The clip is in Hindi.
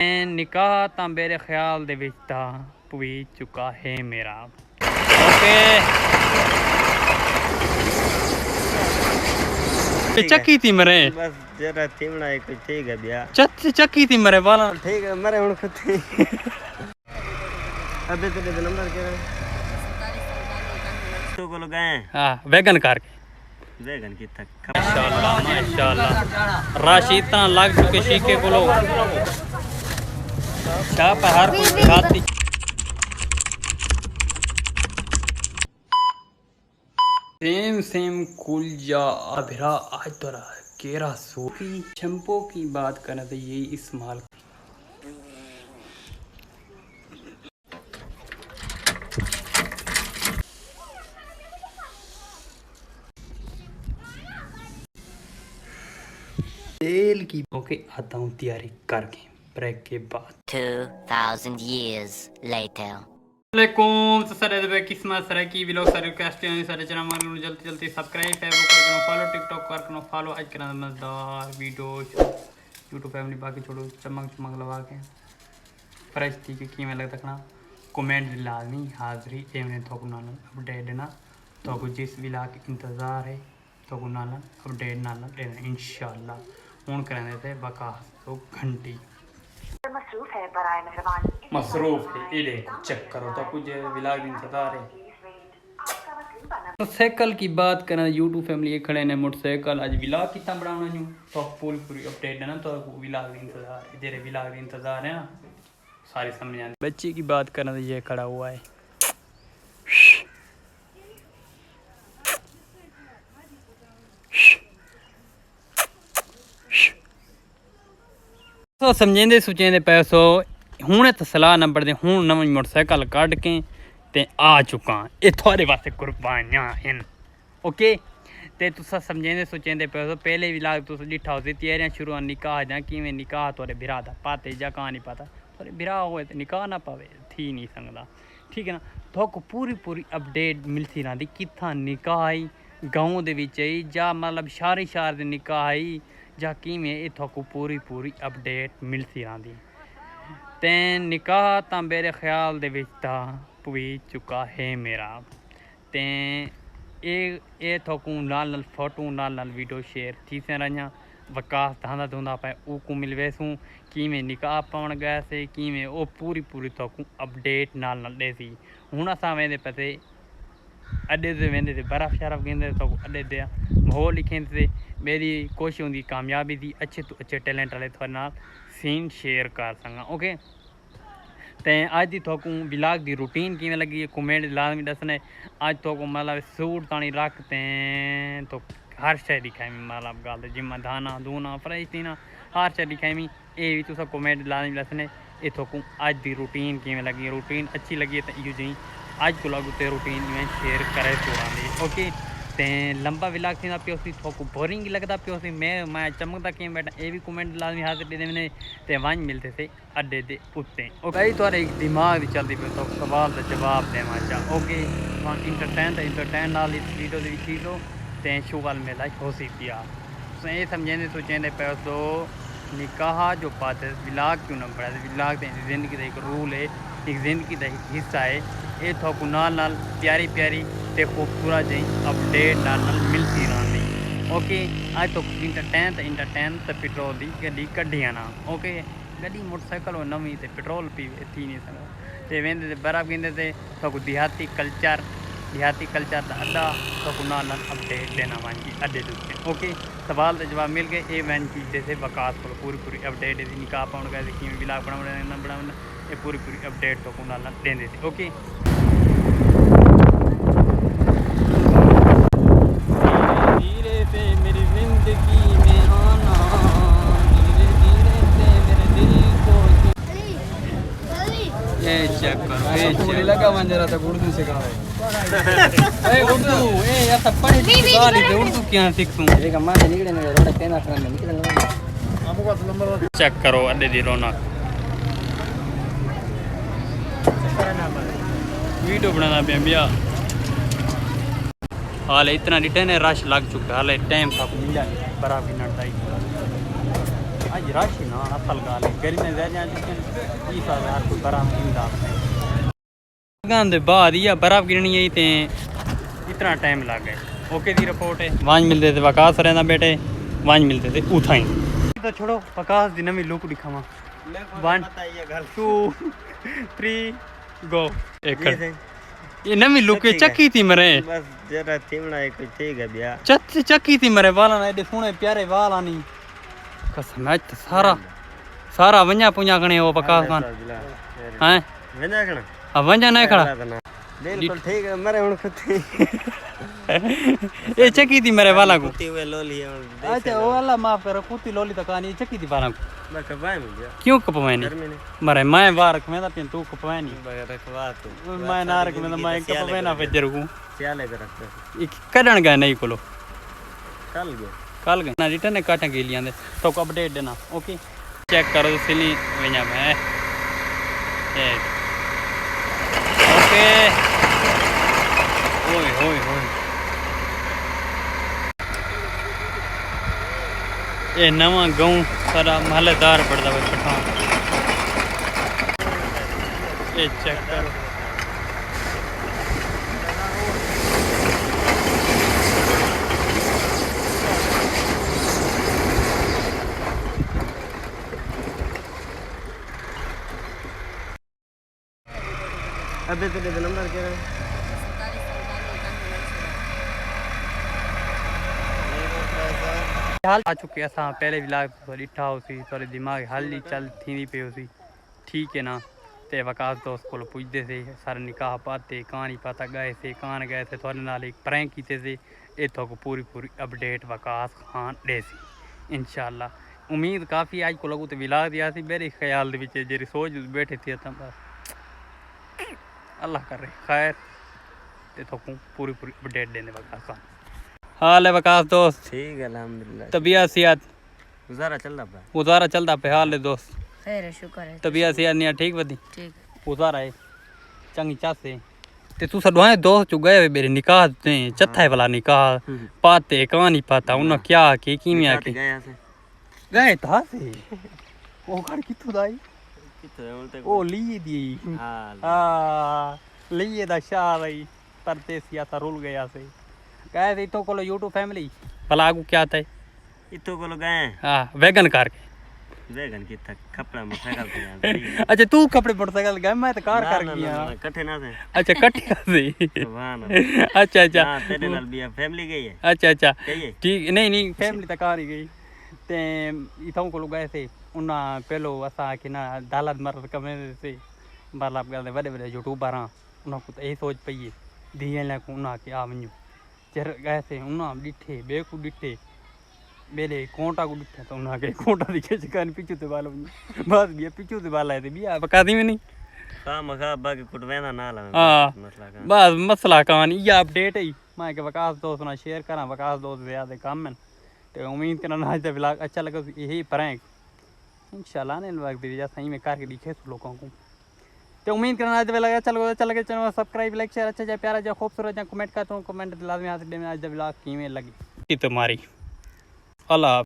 निकाह तां मेरे ख्याल दे विच तां पवी चुका है मेरा। ओके चक्की थी मरे बस जरा थी बनाए कुछ ठीक है भैया चक्की थी मरे वाला ठीक है मरे हुन खुद थी अबे तेरे नंबर क्या है तो को लगाए हां वैगन कार वेगन की तक माशाल्लाह माशाल्लाह राशि इतना लग चुके शीके को लो क्या पे हर कोई दिखाती सेम कुलजा अभिरा आज तोरा केरा सोकी शैम्पू की बात करें तो यही इस्तेमाल तेल की ओके आता हूँ तैयारी करके ब्रेक के बाद 2000 years later वालेकुम तो सर दे किस्मत सर की व्लॉग सर रिक्वेस्ट है सर चैनल में जल्दी जल्दी सब्सक्राइब फेसबुक करना फॉलो टिकटॉक करना फॉलो आज करना मजेदार वीडियो यूट्यूब फैमिली बाकी छोड़ो चमक चमक लगा के फ्रेश थी कि मैं लगता रखना कमेंट लाजमी हाजिरी एवने थोक नाल अपडेट देना तो जिस व्लॉग के इंतजार है तो नाल अपडेट नाल देना इंशाल्लाह हुन करने थे बका तो घंटी मसरूफ है ये देखो चेक करो तो कुछ व्लॉग इंतजार है मोटरसाइकिल की बात करें यूट्यूब फैमिली खड़े ने मोटरसाइकिल आज व्लॉग कितना बनाना न्यू तो पूरी अपडेट है ना तो व्लॉग इंतजार है जेरे व्लॉग इंतजार है ना सारी समझ आती बच्चे की बात करें तो ये खड़ा हुआ है तो समझेंदे सोचेंदे पैसो हूँ तो सलाह नंबर दे हूँ नवी मोटरसाइकिल कढ़ के ते आ चुका ये थोड़े वास्ते कुर्बानियां हैं ओके ते तुस समझेंदे सोचेंदे पैसो पहले भी लाग तुस डिठा उसी तैयारियां शुरू निकाह जां किवें निकाह तोरे बिरा दा पाते जा कहां नहीं पता तोरे बिरा होए ते निकाह ना पावे थी नहीं सकदा ठीक है ना थोक पूरी अपडेट मिलती रहंदी कित्था निकाह आई गांव दे विच आई जा मतलब शहर दे निकाह आई जा किवें इथों को पूरी अपडेट मिलती रहंदी ते निकाह तां मेरे ख्याल दे विच तां पवी चुका है मेरा ते ए थोकू नाल फोटो नाल वीडियो शेयर थी से रहा वकास धांदा धुंदा पे ऊको मिलवेसूँ किवें निकाह पाउण गए से किवें ओ पूरी थोकू अपडेट नाल दे सी हुण असां वेंदे पे अड्डे ते वेंदे ते बर्फ़ शरफ़ गेंदे तो अड्डे ते माहौल लिखेंदे मेरी कोशिश होंदी कामयाबी दी अच्छे तो अच्छे टैलेंट वाले थोड़े नाल सीन शेयर कर सकां ओके ते अज दी थोकू व्लॉग दी रूटीन किवें लगी कमेंट लाजमी दसने अज थोकू मतलब सूट ताणी रखते तो हर शय दिखाई मतलब गल जिम्मा दाना दूना फ्राई थीना हर शय दिखाई ये भी तुस कमेंट लाजमी दसने ये थोकू अज दी रूटीन किवें लगी रूटीन अच्छी लगी तो इो जी अज को लागू ते रूटीन में शेयर करे छोड़ांदी ओके ते लंबा व्लॉग थी पियो सी थोकू बोरिंग लगता पियो सी मैं चमकता कि बैठा ये भी कमेंट लाजमी हाजिर दे देने ते वंज मिलते थे अड्डे दे उत्ते ओके थोड़े दिमाग चलती पे तो सवाल का जवाब देवा चाह ओके इंटरटेन नाल इस वीडियो दी चीज़ो ते शो गल मेला हो सी पिया ये समझेंदे सोचेंदे पे तो निकाह जो पाते व्लॉग क्यों ना पड़ा व्लॉग तो जिंदगी का एक रूल है एक जिंदगी का एक हिस्सा है ये थोकू नाल प्यारी ते खूबसूरत जी अपडेट नाल मिलती रहनी ओके आज तो इंटरटेन तो पेट्रोल की गड्डी कड्डी आना ओके गड्डी मोटरसाइकिल हो नवी तो पेट्रोल पी थी नहीं सकता तो वेंदे ते बर्फ़ गेंदे ते थोकू देहाती कल्चर का अड्डा थोकू नाल अपडेट देना वांगी अड्डे दे ओके सवाल का जवाब मिल गए ये वैन चीज़ से वकास को पूरी अपडेट निकाह पाउण गए कि व्लॉग बनाना ये पूरी अपडेट थोकू नाल देंदे थे ओके धीरे से मेरी जिंदगी में आना धीरे से मेरे दिल को ये चेक करो ये चेक लगा मन जरा तक उर्दू सिखावे ए उर्दू ए यार सब पढ़ सिखा ली उर्दू क्या सीख तू एक अम्मा से निकले ना रोड पे ना करने निकले आपको का नंबर चेक करो अड्डे दी रौनक वीडियो बनाना पे भैया हाल इतना रिटर्न है रश लग चुका हाल टाइम था मिल जाए बड़ा भी नटाई आज राशि ना असल गाल है गर्मी ज़्यादा चुके इस हज़ार कोई बर्फ़ नहीं डालते गांधे बाद या बर्फ़ गिरनी है ते इतना टाइम लग गया ओके दी रिपोर्ट है वांज मिलते थे वकास रहना बेटे वांज मिलते थे उठाई तो छोड़ो वकास दी नवी लुक दिखावा 1 2 3 गो एक ये नवी लुक चक्की थी मरे बस जरा थिमड़ा है कुछ ठीक है भैया चक्की थी मरे वाला ना एडे सोने प्यारे वाल आनी कसम है तो सारा वंजा पुंजा गणे वो वकास खान हैं वंजा कना अब वंजा नहीं खड़ा बिल्कुल ठीक है मरे हुन खुती ये चक्की थी मेरे वाला को कुत्ती हुए लोली है अच्छा वो अल्लाह माफ करो कुत्ती लोली तो कहानी चक्की थी वाला को मैं कबाय में गया क्यों कपवाए नहीं मरे मैं वारक में था तू कपवाए नहीं रखवा तू मैं नारक में मैं कपवाए ना फजर को सियाले पे रखते कड़न गए नहीं कोलो कल गए ना रिटर्न काटा के लिए आंदे तो को अपडेट देना ओके चेक करो सिली वेजा में ओके ओए होए होए ये नवा गाँव सारा महलदार पड़ता है पठान ये चेक करो अबे तेरे नंबर क्या है हाल आ चुके असां पहले व्लॉग थोड़ी ॾिठा हुसीं थोड़ी दिमाग़ हली चल थींदी पई हुसी ठीक है ना ते वकास दोस्त को पुछते थे सारे निकाह पाते कहानी पाता गए थे कान गए थे थोड़े नाल एक प्रैंक कीते थे इतों को पूरी अपडेट वकास खान दे सी इंशाल्लाह उम्मीद काफ़ी आज को लगू तो व्लॉग दिया सी मेरे ख्याल दे विच जेरी सोच बैठे थे बस अल्लाह करे खैर इतों को पूरी अपडेट देने वकास खान हाल है वकास दोस्त ठीक है अल्हम्दुलिल्लाह तबीयत सेहत गुजारा चलदा पे हाल है दोस्त खैर है शुक्र है तबीयत सेहत नहीं ठीक वधी ठीक गुजारा है चंगी चासे ते तू सडवाए दोस्त चु गए मेरे निकाह ते चथा वाला निकाह पाते कहानी पाता उन क्या की कीमिया के गए था से ओ घर किथु दाई ओ लिए दी हां लिए दा शाही परदेसिया ता रुल गया से गए थे तो कोलो YouTube फैमिली भला आगू क्या था इतो कोलो गए हां वैगन कार के वेगन की तक कपड़ा मोटरसाइकिल पे अच्छा तू कपड़े मोटरसाइकिल गए मैं तो कार कर गया कट्ठे ना थे अच्छा कट्ठे से सुभान अच्छा अच्छा हां तेरे नाल भी फैमिली गई है अच्छा ठीक नहीं फैमिली तक आ रही गई ते इथों को गए थे उना पहलो असा कि ना दालत मर्द कमे से मतलब गल बड़े यूट्यूबर हां उना को यही सोच पई है दिए ले को उना के आ वन्यू चर गए थे उना डिठे बेकू डिठे बेले कोंटा को डिठे तो उना के कोंटा दिखे कान पीछू ते वाला बस भी पीछू ते वाला है बिया बका दी में नहीं हां मगा बाकी कुटवेना ना ला मसला का बस मसला कान ये अपडेट है मैं के वकास दोस्त ना शेयर करा वकास दोस्त ज्यादा काम में ते उम्मीद करना आज दा व्लॉग अच्छा लगा यही प्रैंक इंशाल्लाह ने व्लॉग दे जा सही में करके दिखे लोगों को तो उम्मीद करना आज व्लॉग अच्छा लगे चैनल सब्सक्राइब लाइक शेयर अच्छा जाए प्यारा जाए खूबसूरत जाए कमेंट करता हूँ कमेंट लाजमी आज दा व्लॉग किवें लगी तुम्हारी अल्लाह।